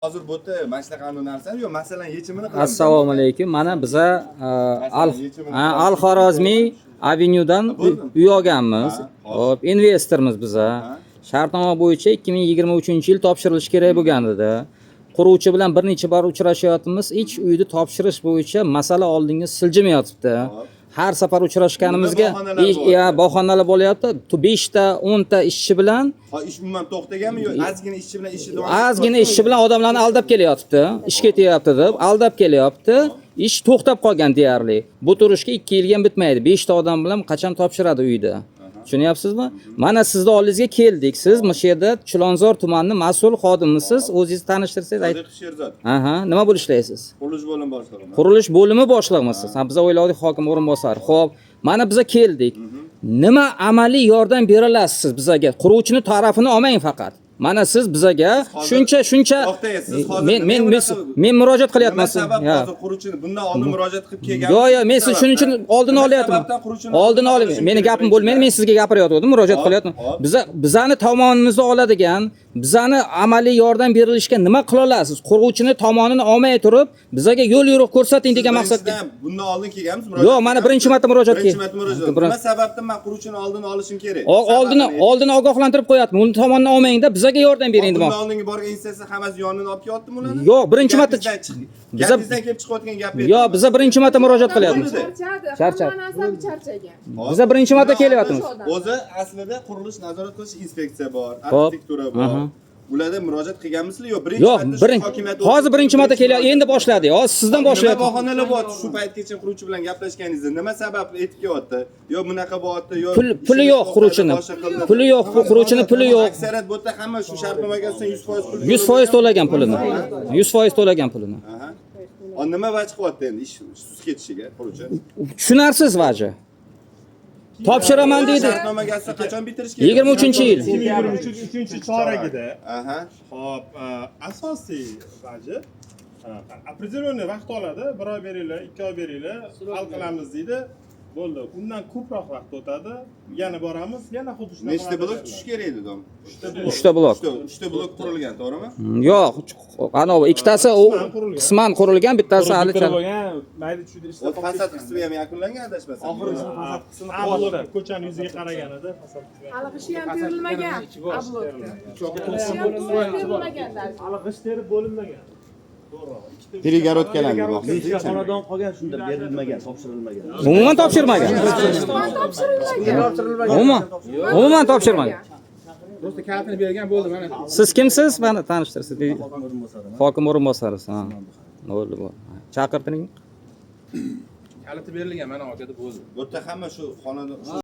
Hozir bu yerda mana shunaqa narsani yo'q, masalan, yechimini qilamiz. Assalomu alaykum. Mana biza Al-Xorazmiy Avenuedan uy olganmiz. Hop, investormiz biza. Shartnoma bo'yicha 2023-yil topshirilishi kerak bo'lgan edi. Quruvchi bilan bir necha bor uchrashyapmiz. Hech uyni topshirish bo'yicha masala oldinga siljimayotibdi. Har safar uchrashganimizga bahonalar bo'lyapti. 5 ta, 10 ta ishchi bilan ish umuman to'xtaganmi yo'q, ozgina ishchi bilan ishni davom ozgina ishchi bilan odamlarni aldab kelyapti. Ish ketyapti deb aldab kelyapti. Ish to'xtab qolgan deyarli. Bu turishga 2 yilga ham bitmaydi. 5 ta odam bilan qachon topshiradi uyda? Tushunyapsizmi? Mana sizni oldingizga keldik. Siz o'sha yerda Chilonzor tumanining mas'ul xodimisiz. O'zingizni tanishtirsangiz ayting. Sherzod. Aha, nima bo'lib ishlaysiz? Qurilish bo'limi boshlig'i. Qurilish bo'limi boshlig'imisiz? Ha, biz o'yladik hokim o'rinbosari. Xo'p, mana biza keldik. Nima amaliy yordam bera olasiz bizaga? Quruvchining tarafini olmang faqat. Mana siz bizaga shuncha men murojaat qilyapman. Hozir quruvchini bundan oldin murojaat qilib kelgan. Yo'q, men siz shuning uchun oldin olyapman. Oldin oling. Meni gapim bo'lmaydi, men sizga gapiryapman, murojaat qilyapman. Bizani tomonimizni oladigan, bizani amaliy yordam berilishga nima qila olasiz? Quruvchini tomonini olmay turib, bizaga yo'l yo'riq ko'rsating degan maqsadda. Bundan oldin kelganmiz murojaat. Yo'q, mana birinchi marta murojaat Birinchi marta murojaat. Nima sababdan men quruvchini oldin olishim kerak? Oldin ogohlantirib qo'yapman. Uni tomonni olmang-da, bizaga yordam bering demoqchi. Bundan oldingi borgan instansiya hammasi yonini olib kelyaptimi ularni? Yo'q, birinchi marta bizdan kelib chiqayotgan gap edi. Yo'q, biza birinchi marta murojaat qilyapmiz. Charchadi. Biza birinchi marta kelyapmiz. O'zi aslida qurilish nazorat qilish inspeksiya bor, arxitektura bor. Ularda murojaat qilganmisizlar yo'q? Hozir birinchi marta kelyapti. Endi boshladik. Hozir sizdan boshlayapti. Nima bahonalar bor? Shu paytgacha quruvchi bilan gaplashganingizda nima sabab aytib kelyapti? Yo bunaqa bo'lyapti, yo puli yo'q quruvchini. Puli yo'q, quruvchini puli yo'q. Aksariyat bu yerda hamma shu shartnomaga asosan 100% pul. 100% to'lagan pulini. 100% to'lagan pulini. Nima vaj qilyapti endi ish suz ketishiga quruvchi? Tushunarsiz vaji. Topshiraman deydi. Shartnomaga asosan qachon bitirish kerak? 23-yil. 23-choragida. Xo'p, asosiy vaji определенный vaqt oladi. 1 oy beringlar, 2 oy beringlar, hal qilamiz deydi. Bo'ldi. Undan ko'proq vaqt o'tadi. Yana boramiz, yana xuddi shunaqa. Nechta blok tushish kerak edi dom? 3 ta blok. 3 ta blok qurilgan, to'g'rimi? Yo'q, ana ikkitasi qisman qurilgan, bittasi hali qurilgan. Mayli tushida ishlar. Fasad qismi ham yakunlangan adashmasam. Oxirgi fasad qismi qoldi. Ko'chani yuziga qaraganida fasad qismi. Hali ishi ham berilmagan. Hali ish terib bo'linmagan. Перегородкалandi bu. Xonadon qolgan shunda berilmagan, topshirilmagan. Umuman topshirmagan. Umuman topshirmagan. Do'stlar kalitini bergan bo'ldi mana. Siz kimsiz? Meni tanishtirsiz. Hokim o'rinbosarisiz. Ha. Bo'ldi. Chaqirtiring. Kaliti berilgan mana orqada bo'ldi. Bu yerda hamma shu xonadon